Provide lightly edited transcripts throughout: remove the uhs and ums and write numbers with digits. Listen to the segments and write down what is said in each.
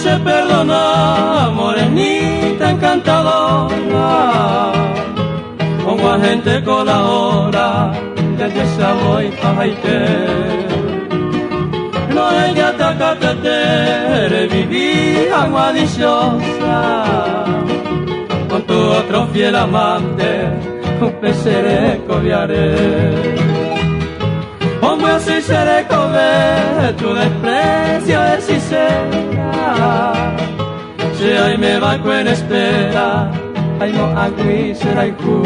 Se perdona, morenita encantadora, como a gente colabora, ya se voy pajaite. No ella tacatete, viví aguadiciosa, con tu otro fiel amante, un peseré cobiaré. Como así seré comer tu desprecio es sincera. Si ahí me va en espera, ay no agui será iku.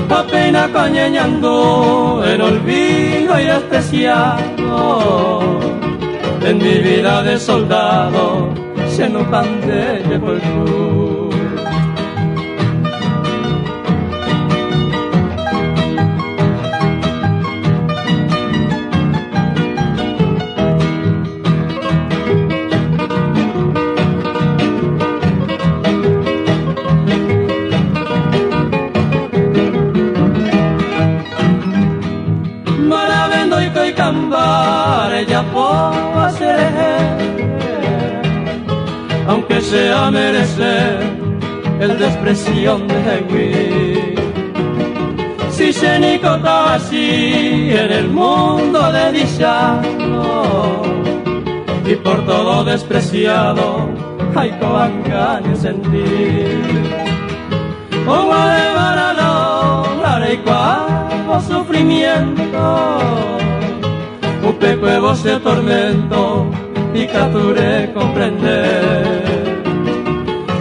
Apenas cañeñando en olvido y despreciado. En mi vida de soldado, se no pande llevo el cruz. Ella puedo hacer, aunque sea merecer el desprecio de Gui. Si se nicota así en el mundo de dichado y por todo despreciado hay coangaño sentir. Como de varano, la y cual sufrimiento. Upe cuevos de tormento y capture comprender.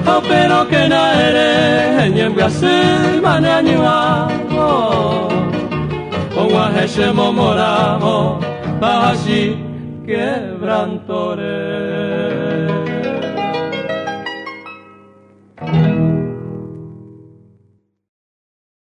Oh, pero que naere ni en Brasil maneañuamo. Con guajesemo moramo, bajashi quebrantore.